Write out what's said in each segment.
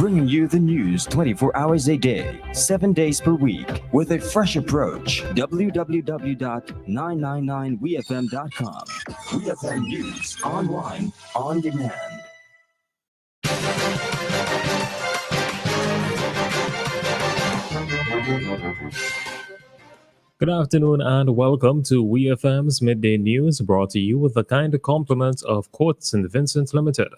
bringing you the news 24 hours a day, 7 days per week, with a fresh approach. www.999wefm.com. WeFM News, online, on demand. Good afternoon and welcome to WeFM's Midday News, brought to you with the kind compliments of Courts St. Vincent Limited.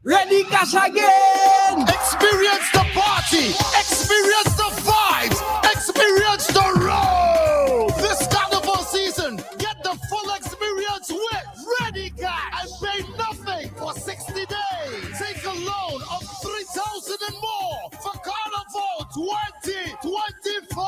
Ready, cash again! Experience the party! Experience the vibes! Experience the road! This carnival season, get the full experience with Ready Cash and pay nothing for 60 days. Take a loan of 3,000 and more for Carnival 2024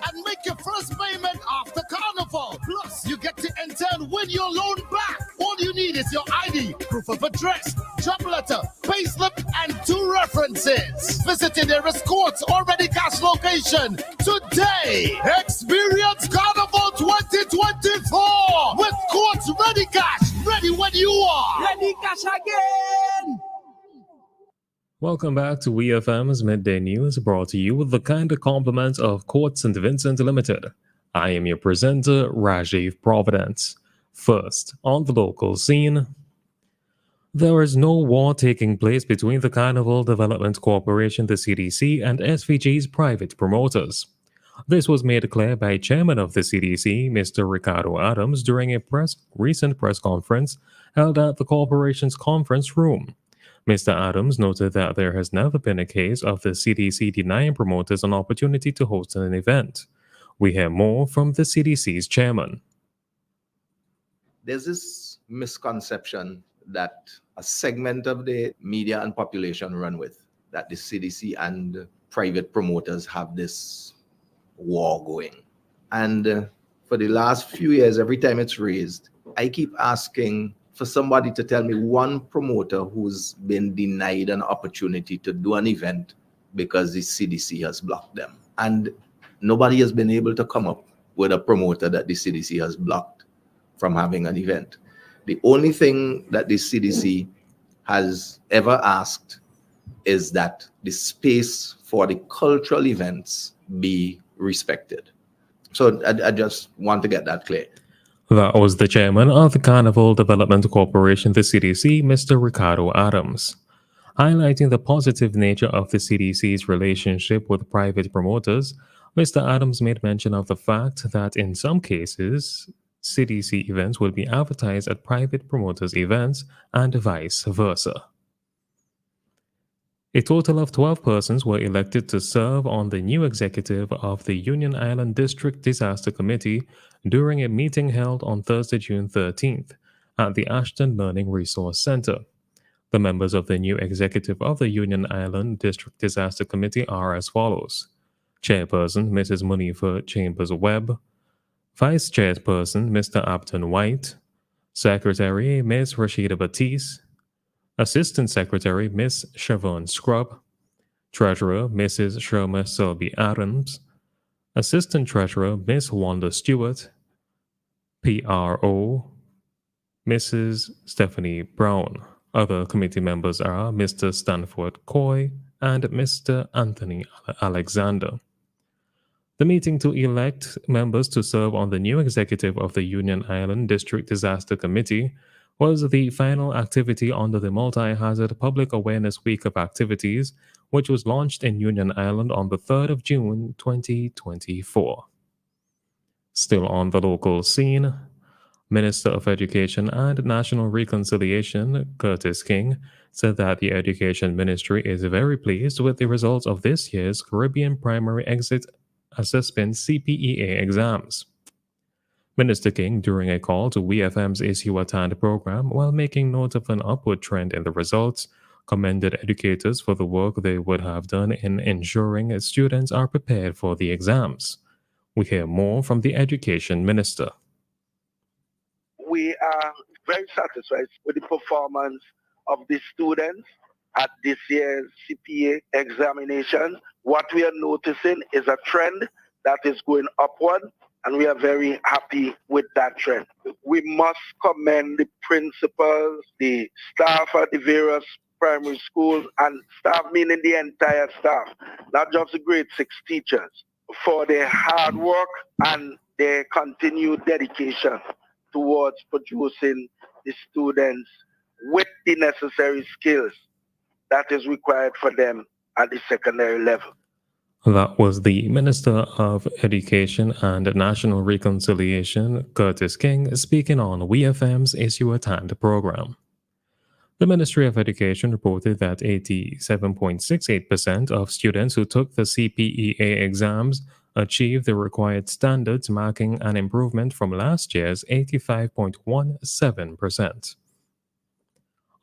and make your first payment after Carnival. Plus, you get to enter and win your loan back. All you need is your ID, proof of address, job letter, payslip, and 2 references. Visit your nearest Courts or Ready Cash location today. Experience Carnival 2024 with Courts Ready Cash. Ready when you are. Ready Cash again. Welcome back to WeFM's Midday News, brought to you with the kind compliments of Courts St. Vincent Limited. I am your presenter, Rajiv Providence. First, on the local scene, there is no war taking place between the Carnival Development Corporation, the CDC, and SVG's private promoters. This was made clear by Chairman of the CDC, Mr. Ricardo Adams, during a recent press conference held at the corporation's conference room. Mr. Adams noted that there has never been a case of the CDC denying promoters an opportunity to host an event. We hear more from the CDC's chairman. There's this misconception that a segment of the media and population run with, that the CDC and private promoters have this war going. And for the last few years, every time it's raised, I keep asking for somebody to tell me one promoter who's been denied an opportunity to do an event because the CDC has blocked them. And nobody has been able to come up with a promoter that the CDC has blocked from having an event. The only thing that the CDC has ever asked is that the space for the cultural events be respected. So I just want to get that clear. That was the chairman of the Carnival Development Corporation, the CDC, Mr. Ricardo Adams. Highlighting the positive nature of the CDC's relationship with private promoters, Mr. Adams made mention of the fact that in some cases, CDC events will be advertised at private promoters' events and vice versa. A total of 12 persons were elected to serve on the new executive of the Union Island District Disaster Committee during a meeting held on Thursday, June 13th at the Ashton Learning Resource Center. The members of the new executive of the Union Island District Disaster Committee are as follows: Chairperson, Mrs. Munifa Chambers-Webb; Vice Chairperson, Mr. Upton White; Secretary, Ms. Rashida Batiste; Assistant Secretary, Ms. Siobhan Scrub; Treasurer, Mrs. Sherma Selby Adams; Assistant Treasurer, Ms. Wanda Stewart; PRO, Mrs. Stephanie Brown. Other committee members are Mr. Stanford Coy and Mr. Anthony Alexander. The meeting to elect members to serve on the new executive of the Union Island District Disaster Committee was the final activity under the Multi-Hazard Public Awareness Week of Activities, which was launched in Union Island on the 3rd of June 2024. Still on the local scene, Minister of Education and National Reconciliation, Curtis King, said that the Education Ministry is very pleased with the results of this year's Caribbean Primary Exit Assessment CPEA exams. Minister King, during a call to WeFM's Issue at Hand program, while making note of an upward trend in the results, commended educators for the work they would have done in ensuring students are prepared for the exams. We hear more from the Education Minister. We are very satisfied with the performance of the students at this year's CPA examination. What we are noticing is a trend that is going upward, and we are very happy with that trend. We must commend the principals, the staff at the various primary schools and staff, meaning the entire staff, not just the grade 6 teachers, for their hard work and their continued dedication towards producing the students with the necessary skills that is required for them at the secondary level. That was the Minister of Education and National Reconciliation, Curtis King, speaking on WEFM's Issue at Hand program. The Ministry of Education reported that 87.68% of students who took the CPEA exams achieved the required standards, marking an improvement from last year's 85.17%.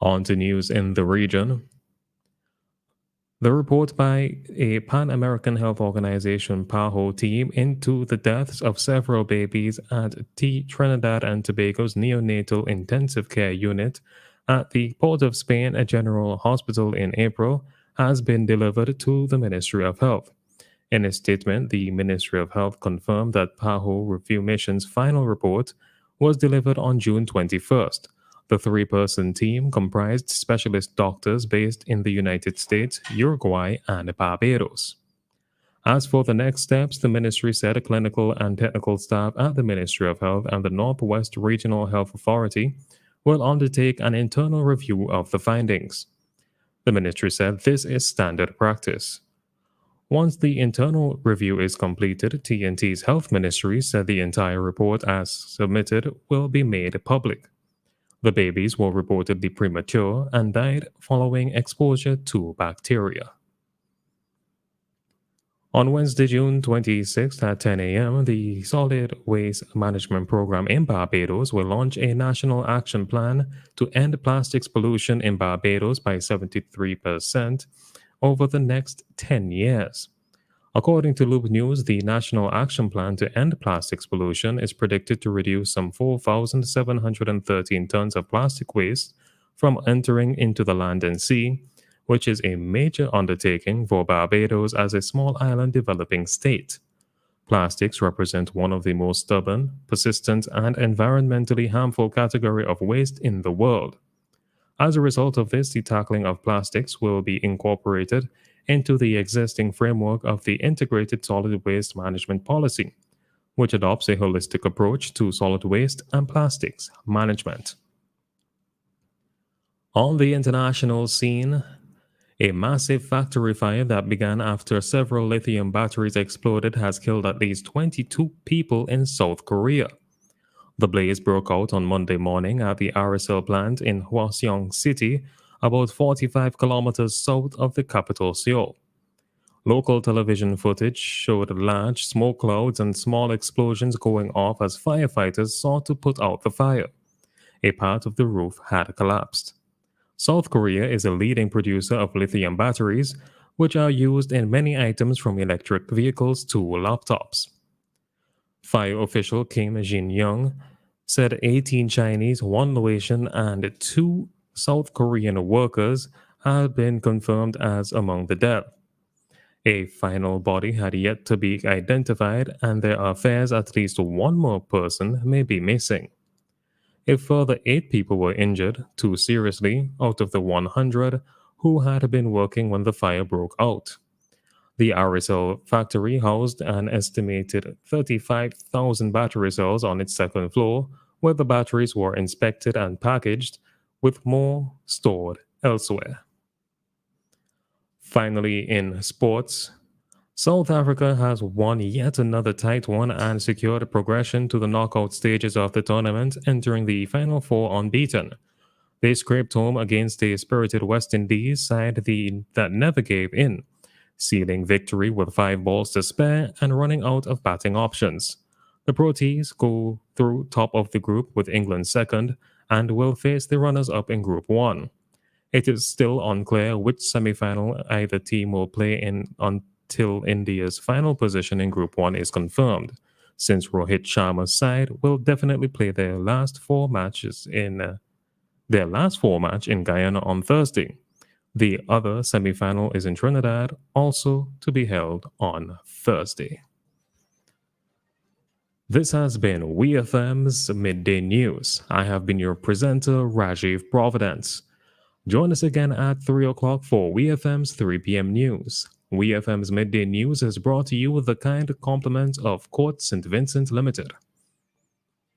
On to news in the region. The report by a Pan-American Health Organization PAHO team into the deaths of several babies at Trinidad and Tobago's neonatal intensive care unit at the Port of Spain General Hospital in April has been delivered to the Ministry of Health. In a statement, the Ministry of Health confirmed that PAHO Review Mission's final report was delivered on June 21st. The three-person team comprised specialist doctors based in the United States, Uruguay, and Barbados. As for the next steps, the ministry said clinical and technical staff at the Ministry of Health and the Northwest Regional Health Authority will undertake an internal review of the findings. The ministry said this is standard practice. Once the internal review is completed, TNT's health ministry said the entire report as submitted will be made public. The babies were reportedly premature and died following exposure to bacteria. On Wednesday, June 26th at 10 a.m., the Solid Waste Management Program in Barbados will launch a national action plan to end plastics pollution in Barbados by 73% over the next 10 years. According to Loop News, the National Action Plan to End Plastics Pollution is predicted to reduce some 4,713 tons of plastic waste from entering into the land and sea, which is a major undertaking for Barbados as a small island developing state. Plastics represent one of the most stubborn, persistent, and environmentally harmful category of waste in the world. As a result of this, the tackling of plastics will be incorporated into the existing framework of the Integrated Solid Waste Management Policy, which adopts a holistic approach to solid waste and plastics management. On the international scene, a massive factory fire that began after several lithium batteries exploded has killed at least 22 people in South Korea. The blaze broke out on Monday morning at the RSL plant in Hwaseong City, about 45 kilometers south of the capital, Seoul. Local television footage showed large smoke clouds and small explosions going off as firefighters sought to put out the fire. A part of the roof had collapsed. South Korea is a leading producer of lithium batteries, which are used in many items from electric vehicles to laptops. Fire official Kim Jin-young said 18 Chinese, 1 Malaysian, and 2 South Korean workers had been confirmed as among the dead. A final body had yet to be identified, and there are fears at least 1 more person may be missing. A further 8 people were injured, 2 seriously, out of the 100 who had been working when the fire broke out. The RSL factory housed an estimated 35,000 battery cells on its second floor, where the batteries were inspected and packaged, with more stored elsewhere. Finally, in sports, South Africa has won yet another tight one and secured progression to the knockout stages of the tournament, entering the Final Four unbeaten. They scraped home against a spirited West Indies side that never gave in, sealing victory with 5 balls to spare and running out of batting options. The Proteas go through top of the group with England second and will face the runners-up in Group 1. It is still unclear which semi-final either team will play in until India's final position in Group 1 is confirmed, since Rohit Sharma's side will definitely play their last four match in Guyana on Thursday. The other semi-final is in Trinidad, also to be held on Thursday. This has been WEFM's Midday News. I have been your presenter, Rajiv Providence. Join us again at 3 o'clock for WEFM's 3 p.m. news. WEFM's Midday News is brought to you with the kind compliments of Court St. Vincent Limited.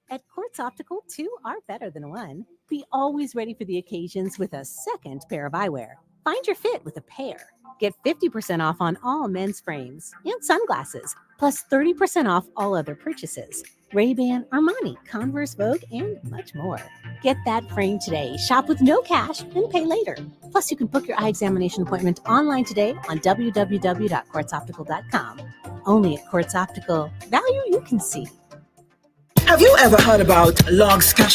At Quartz Optical, 2 are better than 1. Be always ready for the occasions with a second pair of eyewear. Find your fit with a pair. Get 50% off on all men's frames and sunglasses, plus 30% off all other purchases. Ray-Ban, Armani, Converse, Vogue, and much more. Get that frame today. Shop with no cash and pay later. Plus, you can book your eye examination appointment online today on www.quartzoptical.com. Only at Quartz Optical. Value you can see. Have you ever heard about Logs Cash